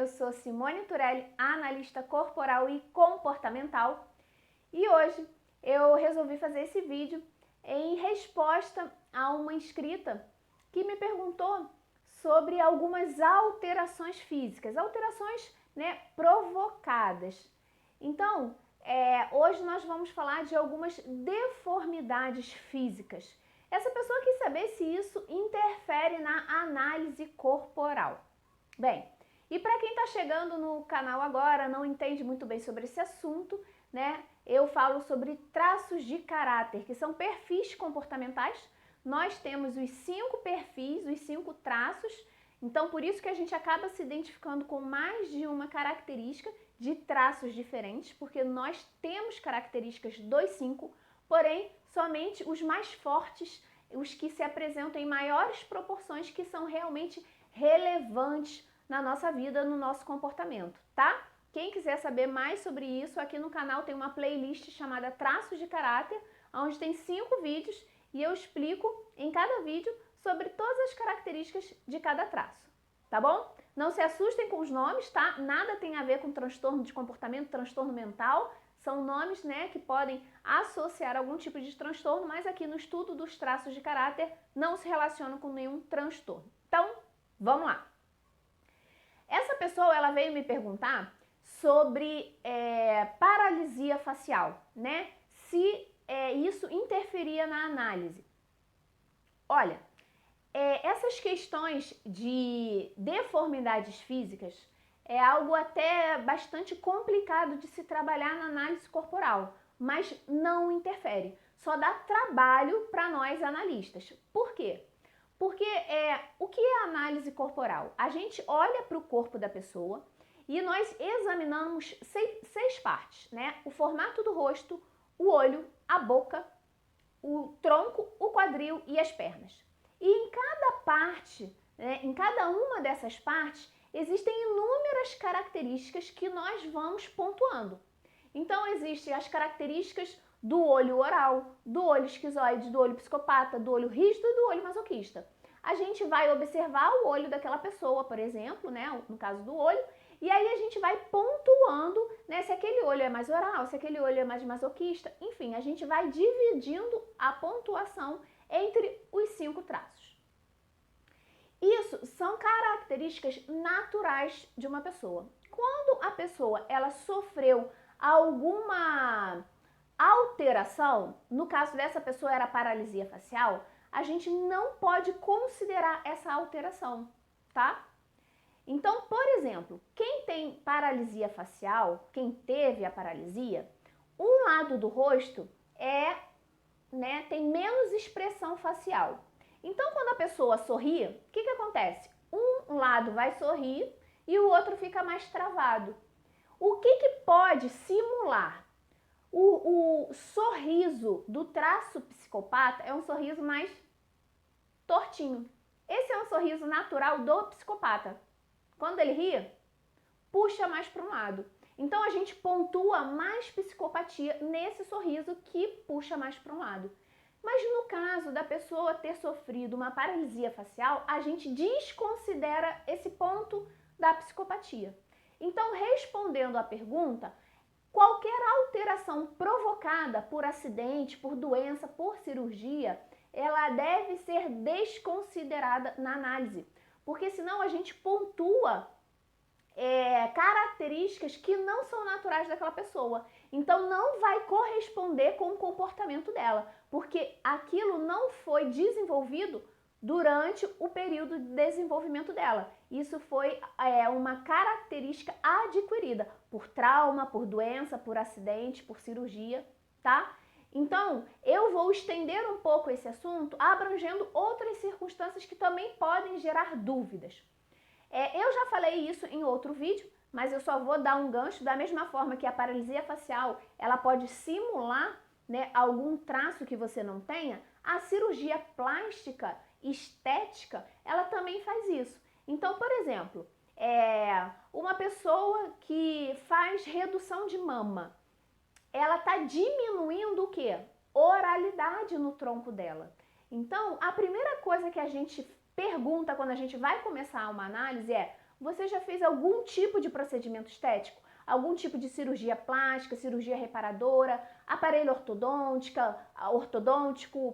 Eu sou Simone Turelli, analista corporal e comportamental, e hoje eu resolvi fazer esse vídeo em resposta a uma inscrita que me perguntou sobre algumas alterações físicas, provocadas. Então, hoje nós vamos falar de algumas deformidades físicas. Essa pessoa quis saber se isso interfere na análise corporal. Bem, e para quem está chegando no canal agora, não entende muito bem sobre esse assunto, eu falo sobre traços de caráter, que são perfis comportamentais. Nós temos os 5 perfis, os 5 traços, então por isso que a gente acaba se identificando com mais de uma característica de traços diferentes, porque nós temos características dos 5, porém somente os mais fortes, os que se apresentam em maiores proporções, que são realmente relevantes na nossa vida, no nosso comportamento, tá? Quem quiser saber mais sobre isso, aqui no canal tem uma playlist chamada Traços de Caráter, onde tem 5 vídeos e eu explico em cada vídeo sobre todas as características de cada traço, tá bom? Não se assustem com os nomes, tá? Nada tem a ver com transtorno de comportamento, transtorno mental. São nomes, que podem associar algum tipo de transtorno, mas aqui no estudo dos traços de caráter não se relacionam com nenhum transtorno. Então, vamos lá. Essa pessoa, ela veio me perguntar sobre paralisia facial, Se isso interferia na análise. Olha, essas questões de deformidades físicas é algo até bastante complicado de se trabalhar na análise corporal, mas não interfere, só dá trabalho para nós analistas. Por quê? Porque o que é análise corporal? A gente olha para o corpo da pessoa e nós examinamos 6 partes, O formato do rosto, o olho, a boca, o tronco, o quadril e as pernas. E em cada parte, em cada uma dessas partes, existem inúmeras características que nós vamos pontuando. Então, existem as características do olho oral, do olho esquizoide, do olho psicopata, do olho rígido e do olho masoquista. A gente vai observar o olho daquela pessoa, por exemplo, no caso do olho, e aí a gente vai pontuando, se aquele olho é mais oral, se aquele olho é mais masoquista, enfim, a gente vai dividindo a pontuação entre os 5 traços. Isso são características naturais de uma pessoa. Quando a pessoa ela sofreu alguma alteração, no caso dessa pessoa era paralisia facial, a gente não pode considerar essa alteração, tá? Então, por exemplo, quem tem paralisia facial, quem teve a paralisia, um lado do rosto tem menos expressão facial. Então, quando a pessoa sorri, o que acontece? Um lado vai sorrir e o outro fica mais travado. O que pode simular? O sorriso do traço psicopata é um sorriso mais tortinho. Esse é um sorriso natural do psicopata. Quando ele ri, puxa mais para um lado. Então, a gente pontua mais psicopatia nesse sorriso que puxa mais para um lado. Mas no caso da pessoa ter sofrido uma paralisia facial, a gente desconsidera esse ponto da psicopatia. Então, respondendo à pergunta, qualquer alteração provocada por acidente, por doença, por cirurgia, ela deve ser desconsiderada na análise, porque senão a gente pontua características que não são naturais daquela pessoa. Então não vai corresponder com o comportamento dela, porque aquilo não foi desenvolvido durante o período de desenvolvimento dela. Isso foi uma característica adquirida por trauma, por doença, por acidente, por cirurgia, tá? Então, eu vou estender um pouco esse assunto, abrangendo outras circunstâncias que também podem gerar dúvidas. Eu já falei isso em outro vídeo, mas eu só vou dar um gancho. Da mesma forma que a paralisia facial, ela pode simular algum traço que você não tenha, a cirurgia plástica estética, ela também faz isso. Então, por exemplo, uma pessoa que faz redução de mama, ela está diminuindo o quê? Oralidade no tronco dela. Então, a primeira coisa que a gente pergunta quando a gente vai começar uma análise é: Você já fez algum tipo de procedimento estético? Algum tipo de cirurgia plástica, cirurgia reparadora, aparelho ortodôntico,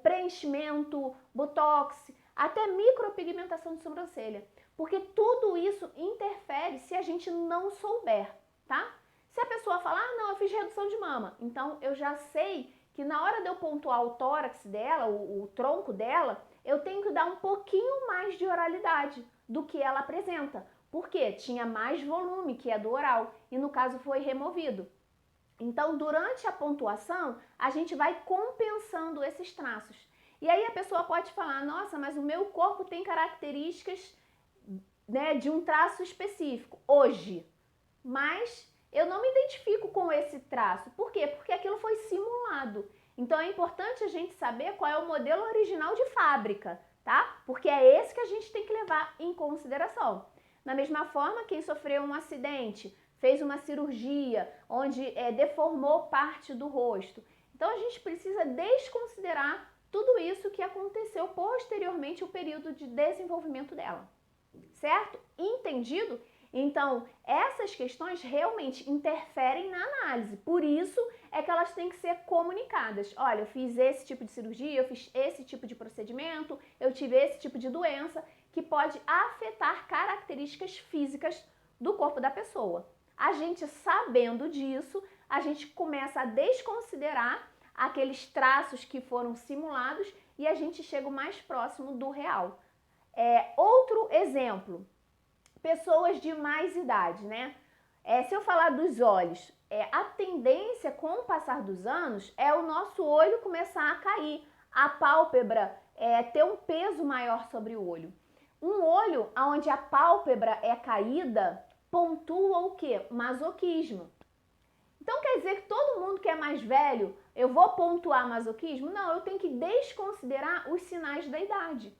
preenchimento, botox, até micropigmentação de sobrancelha. Porque tudo isso interfere se a gente não souber, tá? Se a pessoa falar, ah, não, eu fiz redução de mama, então eu já sei que na hora de eu pontuar o tórax dela, o tronco dela, eu tenho que dar um pouquinho mais de oralidade do que ela apresenta. Porque tinha mais volume, que é do oral, e no caso foi removido. Então, durante a pontuação, a gente vai compensando esses traços. E aí a pessoa pode falar, nossa, mas o meu corpo tem características, né, de um traço específico, hoje. Mas eu não me identifico com esse traço. Por quê? Porque aquilo foi simulado. Então é importante a gente saber qual é o modelo original de fábrica, tá? Porque é esse que a gente tem que levar em consideração. Da mesma forma, quem sofreu um acidente, fez uma cirurgia, onde deformou parte do rosto. Então a gente precisa desconsiderar tudo isso que aconteceu posteriormente ao período de desenvolvimento dela. Certo? Entendido? Então, essas questões realmente interferem na análise, por isso é que elas têm que ser comunicadas. Olha, eu fiz esse tipo de cirurgia, eu fiz esse tipo de procedimento, eu tive esse tipo de doença, que pode afetar características físicas do corpo da pessoa. A gente sabendo disso, a gente começa a desconsiderar aqueles traços que foram simulados e a gente chega o mais próximo do real. Outro exemplo, pessoas de mais idade, né? Se eu falar dos olhos, a tendência com o passar dos anos é o nosso olho começar a cair, a pálpebra ter um peso maior sobre o olho. Um olho onde a pálpebra é caída pontua o quê? Masoquismo. Então quer dizer que todo mundo que é mais velho, eu vou pontuar masoquismo? Não, eu tenho que desconsiderar os sinais da idade.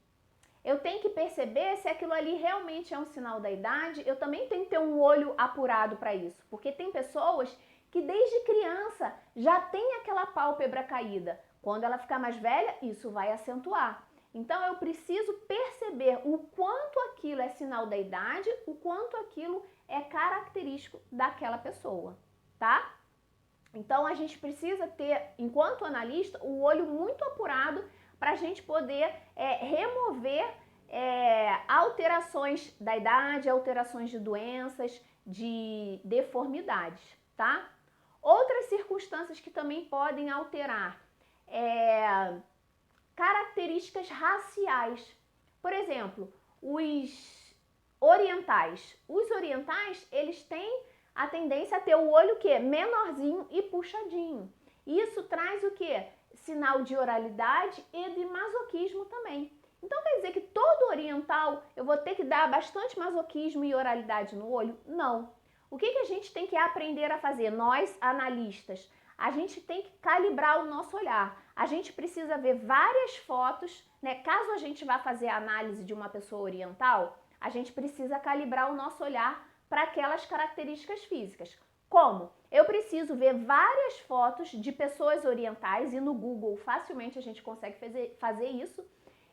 Eu tenho que perceber se aquilo ali realmente é um sinal da idade. Eu também tenho que ter um olho apurado para isso, porque tem pessoas que desde criança já tem aquela pálpebra caída. Quando ela ficar mais velha, isso vai acentuar. Então eu preciso perceber o quanto aquilo é sinal da idade, o quanto aquilo é característico daquela pessoa, tá? Então a gente precisa ter, enquanto analista, o olho muito apurado para a gente poder remover alterações da idade, alterações de doenças, de deformidades, tá? Outras circunstâncias que também podem alterar características raciais. Por exemplo, os orientais. Os orientais, eles têm a tendência a ter o olho que menorzinho e puxadinho. Isso traz o que? Sinal de oralidade e de masoquismo também. Então quer dizer que todo oriental eu vou ter que dar bastante masoquismo e oralidade no olho? Não. O que a gente tem que aprender a fazer? Nós, analistas, a gente tem que calibrar o nosso olhar. A gente precisa ver várias fotos, né? Caso a gente vá fazer a análise de uma pessoa oriental, a gente precisa calibrar o nosso olhar para aquelas características físicas. Como? Eu preciso ver várias fotos de pessoas orientais e no Google facilmente a gente consegue fazer isso.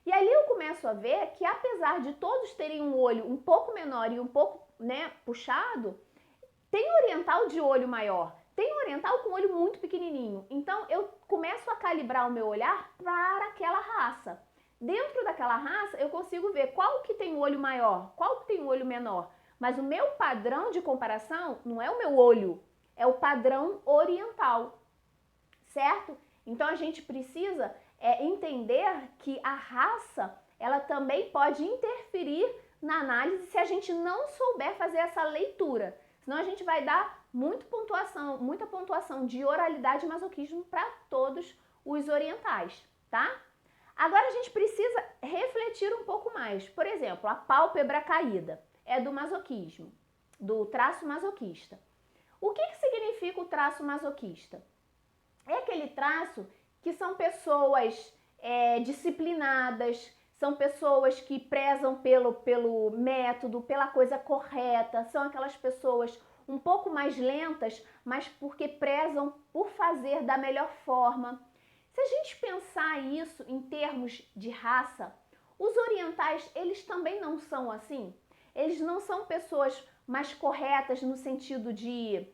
E ali eu começo a ver que apesar de todos terem um olho um pouco menor e um pouco, né, puxado, tem oriental de olho maior, tem oriental com olho muito pequenininho. Então eu começo a calibrar o meu olhar para aquela raça. Dentro daquela raça eu consigo ver qual que tem o olho maior, qual que tem o olho menor. Mas o meu padrão de comparação não é o meu olho, é o padrão oriental, certo? Então a gente precisa entender que a raça, ela também pode interferir na análise se a gente não souber fazer essa leitura. Senão a gente vai dar muita pontuação de oralidade e masoquismo para todos os orientais, tá? Agora a gente precisa refletir um pouco mais. Por exemplo, a pálpebra caída é do masoquismo, do traço masoquista. O que significa o traço masoquista? É aquele traço que são pessoas disciplinadas, são pessoas que prezam pelo método, pela coisa correta, são aquelas pessoas um pouco mais lentas, mas porque prezam por fazer da melhor forma. Se a gente pensar isso em termos de raça, os orientais, eles também não são assim? eles não são pessoas mais corretas no sentido de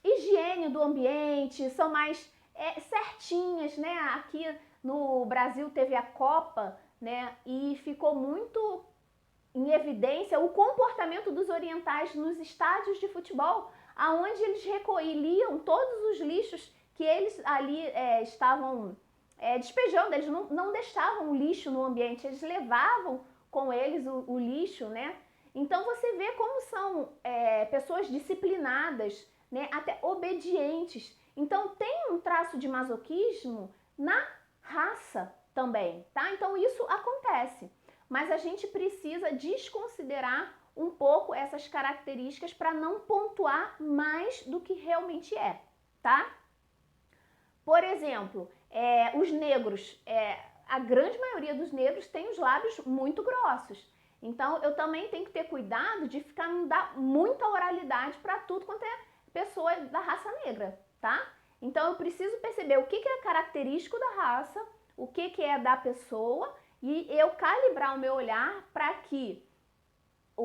higiene do ambiente, são mais certinhas, né? Aqui no Brasil teve a Copa, né? E ficou muito em evidência o comportamento dos orientais nos estádios de futebol, aonde eles recolhiam todos os lixos que eles ali estavam despejando. Eles não deixavam lixo no ambiente, eles levavam com eles o lixo, né? Então você vê como são pessoas disciplinadas, né? Até obedientes. Então tem um traço de masoquismo na raça também, tá? Então isso acontece. Mas a gente precisa desconsiderar um pouco essas características para não pontuar mais do que realmente é, tá? Por exemplo, os negros, a grande maioria dos negros tem os lábios muito grossos. Então, eu também tenho que ter cuidado de não dar muita oralidade para tudo quanto é pessoa da raça negra, tá? Então, eu preciso perceber o que é característico da raça, o que é da pessoa, e eu calibrar o meu olhar para que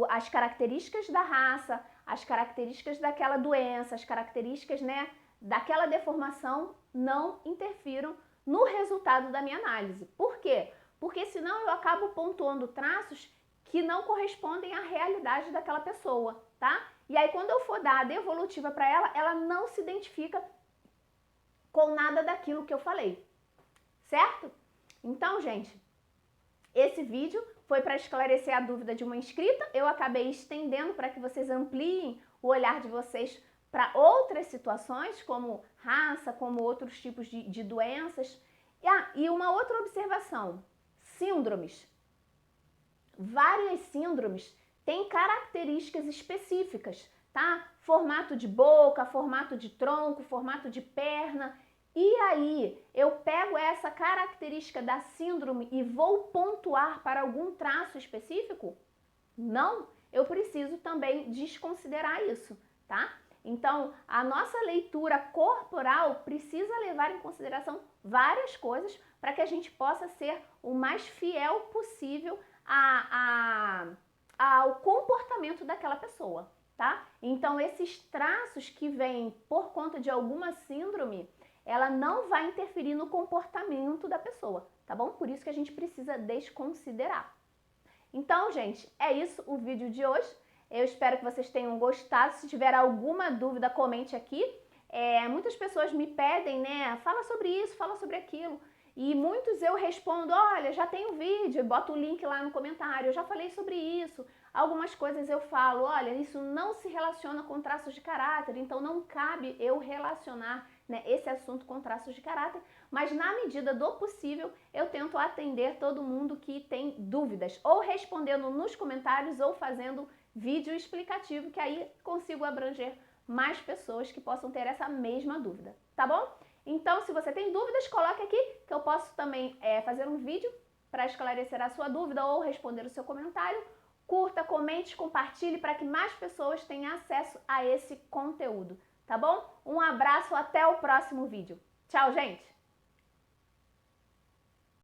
as características da raça, as características daquela doença, as características, né, daquela deformação não interfiram no resultado da minha análise. Por quê? Porque senão eu acabo pontuando traços que não correspondem à realidade daquela pessoa, tá? E aí quando eu for dar a devolutiva para ela, ela não se identifica com nada daquilo que eu falei, certo? Então, gente, esse vídeo foi para esclarecer a dúvida de uma inscrita. Eu acabei estendendo para que vocês ampliem o olhar de vocês para outras situações, como raça, como outros tipos de doenças. E uma outra observação, síndromes. Várias síndromes têm características específicas, tá? Formato de boca, formato de tronco, formato de perna. E aí, eu pego essa característica da síndrome e vou pontuar para algum traço específico? Não, eu preciso também desconsiderar isso, tá? Então, a nossa leitura corporal precisa levar em consideração várias coisas para que a gente possa ser o mais fiel possível ao comportamento daquela pessoa, tá? Então, esses traços que vêm por conta de alguma síndrome, ela não vai interferir no comportamento da pessoa, tá bom? Por isso que a gente precisa desconsiderar. Então, gente, é isso o vídeo de hoje. Eu espero que vocês tenham gostado. Se tiver alguma dúvida, comente aqui. Muitas pessoas me pedem, né? Fala sobre isso, fala sobre aquilo. E muitos eu respondo, olha, já tem o vídeo, boto o link lá no comentário, eu já falei sobre isso. Algumas coisas eu falo, olha, isso não se relaciona com traços de caráter, então não cabe eu relacionar, né, esse assunto com traços de caráter, mas na medida do possível eu tento atender todo mundo que tem dúvidas, ou respondendo nos comentários ou fazendo vídeo explicativo, que aí consigo abranger mais pessoas que possam ter essa mesma dúvida, tá bom? Então, se você tem dúvidas, coloque aqui que eu posso também fazer um vídeo para esclarecer a sua dúvida ou responder o seu comentário. Curta, comente, compartilhe para que mais pessoas tenham acesso a esse conteúdo, tá bom? Um abraço, até o próximo vídeo. Tchau, gente!